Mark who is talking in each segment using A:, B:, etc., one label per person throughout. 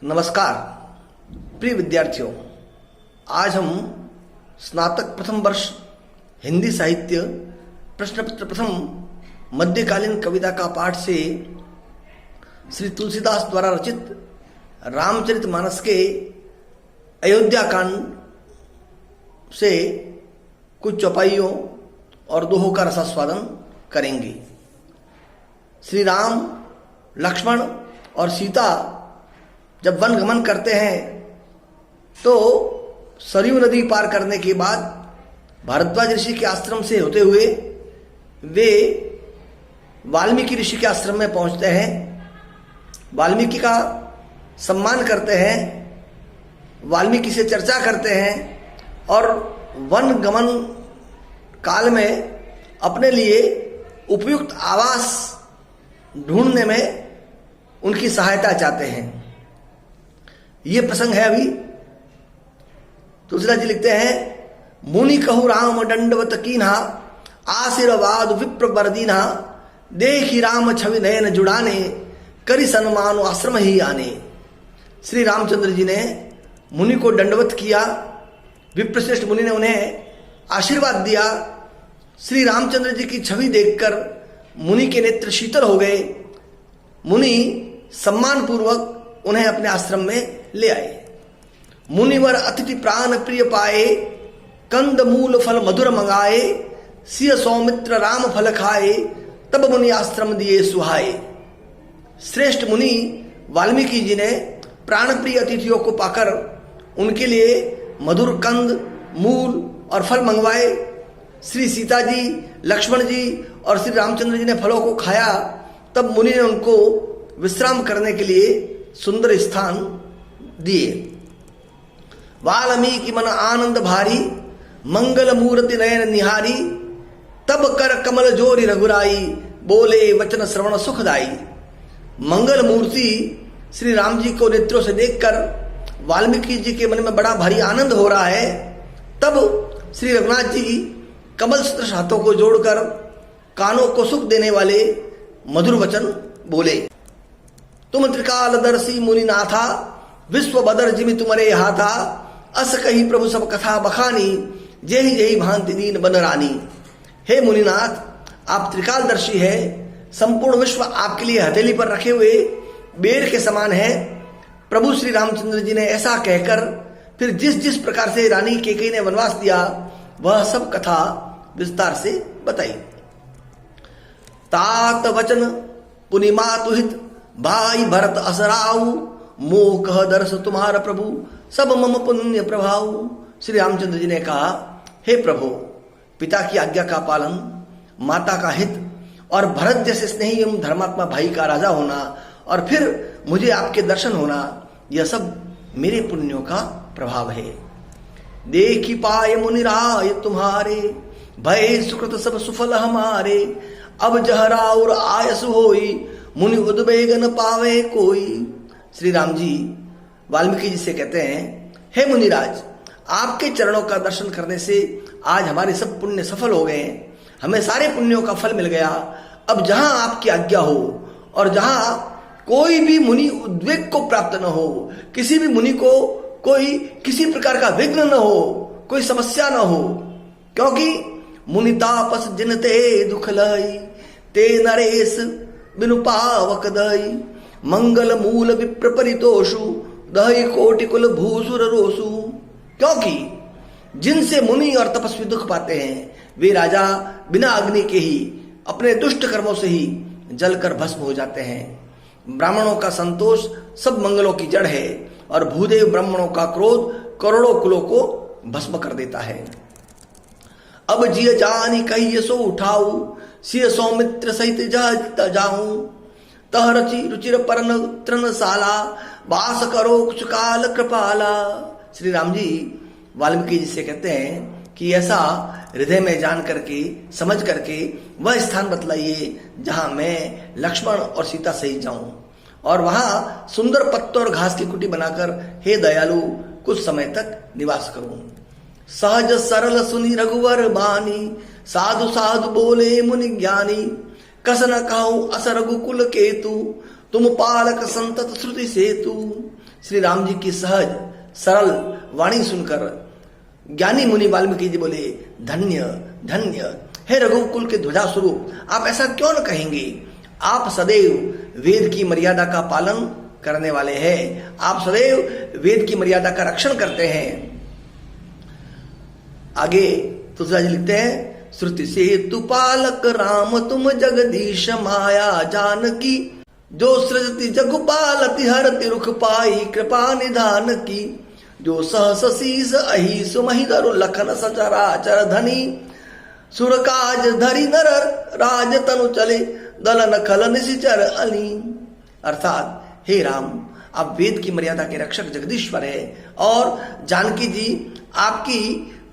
A: नमस्कार प्रिय विद्यार्थियों, आज हम स्नातक प्रथम वर्ष हिंदी साहित्य प्रश्न पत्र प्रथम मध्यकालीन कविता का पाठ से श्री तुलसीदास द्वारा रचित रामचरितमानस के अयोध्या कांड से कुछ चौपाइयों और दोहों का रसास्वादन करेंगे। श्री राम, लक्ष्मण और सीता जब वन गमन करते हैं तो सरयू नदी पार करने के बाद भारद्वाज ऋषि के आश्रम से होते हुए वे वाल्मीकि ऋषि के आश्रम में पहुंचते हैं। वाल्मीकि का सम्मान करते हैं, वाल्मीकि से चर्चा करते हैं और वन गमन काल में अपने लिए उपयुक्त आवास ढूंढने में उनकी सहायता चाहते हैं। ये प्रसंग है। अभी तुलसीदास जी लिखते हैं, मुनि कहु राम दंडवत कीन्हा, आशीर्वाद विप्र बरदीन्हा, देखी राम छवि नयन जुड़ाने, करी सन्मान आश्रम ही आने। श्री रामचंद्र जी ने मुनि को दंडवत किया, विप्रश्रेष्ठ मुनि ने उन्हें आशीर्वाद दिया। श्री रामचंद्र जी की छवि देखकर मुनि के नेत्र शीतल हो गए। मुनि सम्मान पूर्वक उन्हें अपने आश्रम में ले आए। मुनिवर अतिथि प्राण प्रिय पाए, कंद मूल फल मधुर मंगाए, सिय सौमित्र राम फल खाए, तब मुनि आश्रम दिए सुहाए। श्रेष्ठ मुनि वाल्मीकि जी ने प्राण प्रिय अतिथियों को पाकर उनके लिए मधुर कंद, मूल और फल मंगवाए। श्री सीता जी, लक्ष्मण जी और श्री रामचंद्र जी ने फलों को खाया। तब मुनि ने उनको विश्राम करने के लिए सुंदर स्थान दिए। वाल्मीकि मन आनंद भारी, मंगल मूर्ति नयन निहारी, तब कर कमल जोरी रघुराई, बोले वचन श्रवण सुखदाई। मंगल मूर्ति श्री राम जी को नेत्रों से देखकर वाल्मीकि जी के मन में बड़ा भारी आनंद हो रहा है। तब श्री रघुनाथ जी कमल सदृश हाथों को जोड़कर कानों को सुख देने वाले मधुर वचन बोले। तुम त्रिकालदर्शी मुनिनाथा, विश्व बदर जिमि तुम्हारे हाथा, अस कही प्रभु सब कथा बखानी, जेहि जेहि भांति दीन बन रानी। हे मुनिनाथ, आप त्रिकालदर्शी है, संपूर्ण विश्व आपके लिए हथेली पर रखे हुए बेर के समान है। प्रभु श्री रामचंद्र जी ने ऐसा कहकर फिर जिस जिस प्रकार से रानी कैकेयी ने वनवास दिया वह सब कथा विस्तार से बताई। तात वचन पुनि मातुहित, भाई भरत असराऊ, मोह कह दर्श तुम्हारा प्रभु, सब मम पुण्य प्रभाव। श्री रामचंद्र जी ने कहा, हे प्रभु, पिता की आज्ञा का पालन, माता का हित और भरत जैसे स्नेही एवं धर्मात्मा भाई का राजा होना और फिर मुझे आपके दर्शन होना, यह सब मेरे पुण्यों का प्रभाव है। देखी पाए मुनिराय तुम्हारे, भय सुकृत सब सुफल हमारे, अब जहरा और आयस होई, मुनि उद्वेग न पावे कोई। श्री राम जी वाल्मीकि जी से कहते हैं, हे मुनिराज, आपके चरणों का दर्शन करने से आज हमारे सब पुण्य सफल हो गए, हमें सारे पुण्यों का फल मिल गया। अब जहां आपकी आज्ञा हो और जहां कोई भी मुनि उद्वेग को प्राप्त न हो, किसी भी मुनि को कोई किसी प्रकार का विघ्न न हो, कोई समस्या न हो, क्योंकि मुनि तापस जिन ते दुख लई, ते नरेश बिनु पावक दई, मंगल मूल विप्र परितोषु, दही कोटि कुल भूसुर रोसु। क्योंकि जिनसे मुनि और तपस्वी दुख पाते हैं वे राजा बिना अग्नि के ही अपने दुष्ट कर्मों से ही जलकर भस्म हो जाते हैं। ब्राह्मणों का संतोष सब मंगलों की जड़ है और भूदेव ब्राह्मणों का क्रोध करोड़ों कुलों को भस्म कर देता है। अब जिय जानी कही सो उठाऊ, सिय सौमित्र सहित जाऊं, तह रचि रुचिर परन तृणशाला, वास करो कुछ काल कृपाला। श्री राम जी वाल्मीकि जी से कहते हैं कि ऐसा हृदय में जान करके समझ करके वह स्थान बतलाइए जहां मैं लक्ष्मण और सीता सहित जाऊं और वहां सुंदर पत्तों और घास की कुटी बनाकर हे दयालु कुछ समय तक निवास करूं। सहज सरल सुनी रघुवर बानी, साधु साधु बोले मुनि ज्ञानी, कस न कहूं अस रघुकुल केतु, तुम पालक संतत श्रुति सेतु। श्री राम जी की सहज सरल वाणी सुनकर ज्ञानी मुनि वाल्मीकि जी बोले, धन्य धन्य हे रघुकुल के ध्वजा स्वरूप, आप ऐसा क्यों न कहेंगे? आप सदैव वेद की मर्यादा का पालन करने वाले हैं, आप सदैव वेद की मर्यादा का रक्षण करते हैं। आगे तुलसीदास जी लिखते हैं, श्रुति से तु पालक राम तुम जगदीश माया जानकी, जो सृजति जगु पालति हरति रुख पाई कृपा निधान की, जो सहस शीस अहिस महिधरु लखन सचराचर धनी, सुर काज धरि नर राज तनु चले दलन खलन निशिचर अली। अर्थात हे राम, आप वेद की मर्यादा के रक्षक जगदीश्वर है और जानकी जी आपकी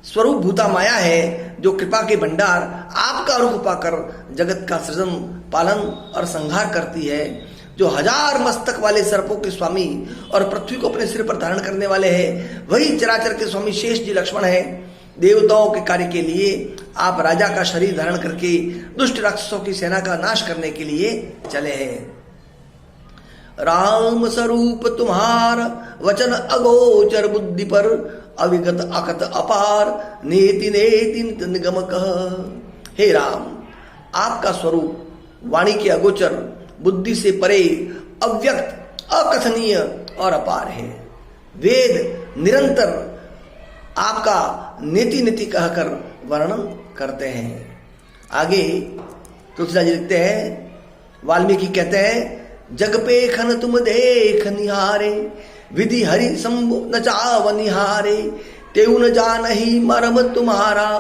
A: स्वरूप भूता माया है, जो कृपा के भंडार आपका रुख पाकर जगत का सृजन पालन और संहार करती है, जो 1000 मस्तक वाले सर्पों के स्वामी और पृथ्वी को अपने सिर पर धारण करने वाले हैं, वही चराचर के स्वामी शेष जी लक्ष्मण है। देवताओं के कार्य के लिए आप राजा का शरीर धारण करके दुष्ट राक्षसों की सेना का नाश करने के लिए चले हैं। राम स्वरूप तुम्हार वचन अगोचर बुद्धि पर, अविगत अकत अपार नेति नेति निगम कह। हे राम, आपका स्वरूप वाणी के अगोचर, बुद्धि से परे, अव्यक्त, अकथनीय और अपार है। वेद निरंतर आपका नीति नीति कहकर वर्णन करते हैं। आगे तुलसीदास जी लिखते हैं, वाल्मीकि कहते हैं, जग पे खन तुम देख निहारे, विधि हरि शंभु न चाव निहारे, तेऊ न जान ही मर्म तुम्हारा,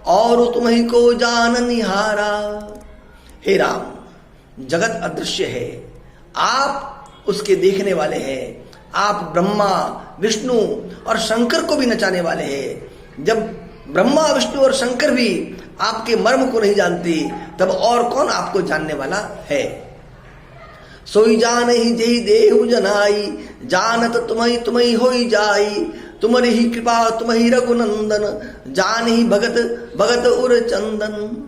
A: और तुम ही को जान निहारा। हे राम, जगत अदृश्य है, आप उसके देखने वाले हैं। आप ब्रह्मा विष्णु और शंकर को भी नचाने वाले हैं। जब ब्रह्मा विष्णु और शंकर भी आपके मर्म को नहीं जानते, तब और कौन आपको जानने वाला है? सोई जान ही जेहि देहु जनाई, जानत तुम्ही होई जाई, तुम्हारी ही कृपा तुम्ही रघुनंदन, जान ही भगत भगत उर चंदन।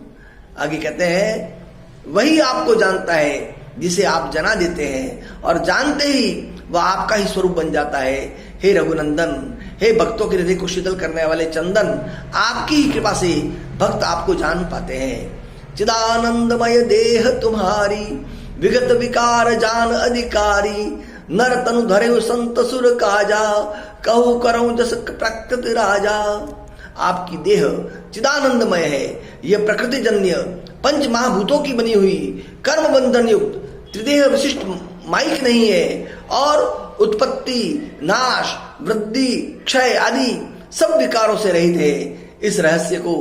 A: आगे कहते हैं, वही आपको जानता है जिसे आप जना देते हैं, और जानते ही वह आपका ही स्वरूप बन जाता है। हे रघुनंदन, हे भक्तों के हृदय को शीतल करने वाले चंदन, आपकी ही कृपा से भक्त आपको जान पाते हैं। चिदानंदमय देह तुम्हारी, विगत विकार जान अधिकारी, नर तनु धरे संत सुर काजा, कहु करऊं जस प्रकृति राजा। आपकी देह चिदानंदमय है, यह प्रकृति जन्य पंच महाभूतों की बनी हुई कर्म बंधन युक्त त्रिदेह विशिष्ट माइक नहीं है, और उत्पत्ति नाश वृद्धि क्षय आदि सब विकारों से रहित है। इस रहस्य को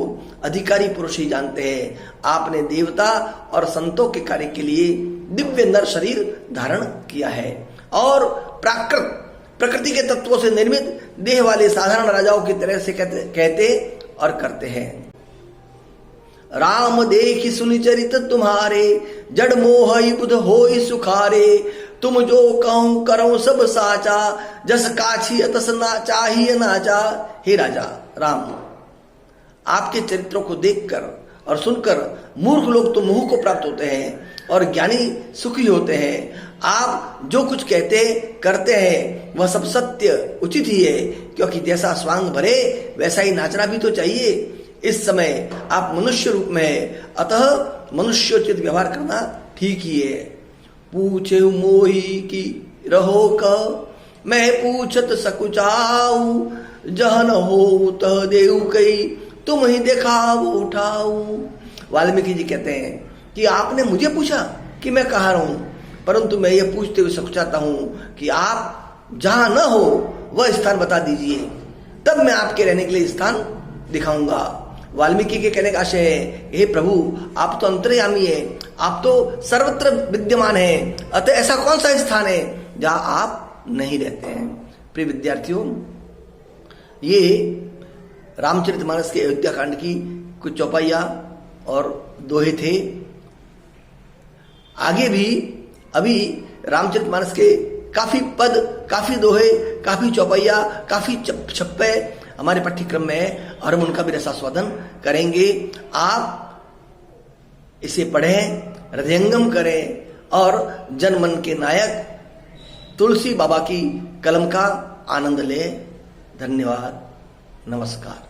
A: अधिकारी पुरुष ही जानते हैं। आपने देवता और संतों के कार्य के लिए दिव्य नर शरीर धारण किया है, और प्राकृत प्रकृति के तत्वों से निर्मित देह वाले साधारण राजाओं की तरह से कहते और करते हैं। राम देखि सुनि चरित तुम्हारे, जड़ मोह बुध होई सुखारे, तुम जो कहूं करो सब साचा, जस काछी तस ना चाहिए नाचा। हे राजा राम, आपके चरित्रों को देखकर और सुनकर मूर्ख लोग तो मोह को प्राप्त होते हैं और ज्ञानी सुखी होते हैं। आप जो कुछ कहते करते हैं वह सब सत्य उचित ही है, क्योंकि जैसा स्वांग भरे वैसा ही नाचना भी तो चाहिए। इस समय आप मनुष्य रूप में है, अतः मनुष्योचित व्यवहार करना ठीक ही है। पूछे मोही की रहो क, मैं पूछत सकुचाऊ, जहन हो तह देऊ कई, तुम ही देखाव उठाऊ। वाल्मीकि जी कहते हैं कि आपने मुझे पूछा कि मैं कहाँ रहूं, परंतु मैं ये पूछते हुए सकुचाता हूं कि आप जहां न हो वह स्थान बता दीजिए, तब मैं आपके रहने के लिए स्थान दिखाऊंगा। वाल्मीकि के कहने का आशय है, हे प्रभु, आप तो अंतर्यामी हैं, आप तो सर्वत्र विद्यमान हैं, अतः ऐसा कौन सा स्थान है जहां आप नहीं रहते हैं। प्रिय विद्यार्थियों, ये रामचरितमानस के अयोध्या कांड की कुछ चौपाइयां और दोहे थे। आगे भी अभी रामचरितमानस के काफी पद, काफी दोहे, काफी चौपाइयां, काफी छप्पे हमारे पाठ्यक्रम में है और हम उनका भी रसास्वादन करेंगे। आप इसे पढ़ें, हृदयंगम करें और जनमन के नायक तुलसी बाबा की कलम का आनंद ले। धन्यवाद, नमस्कार।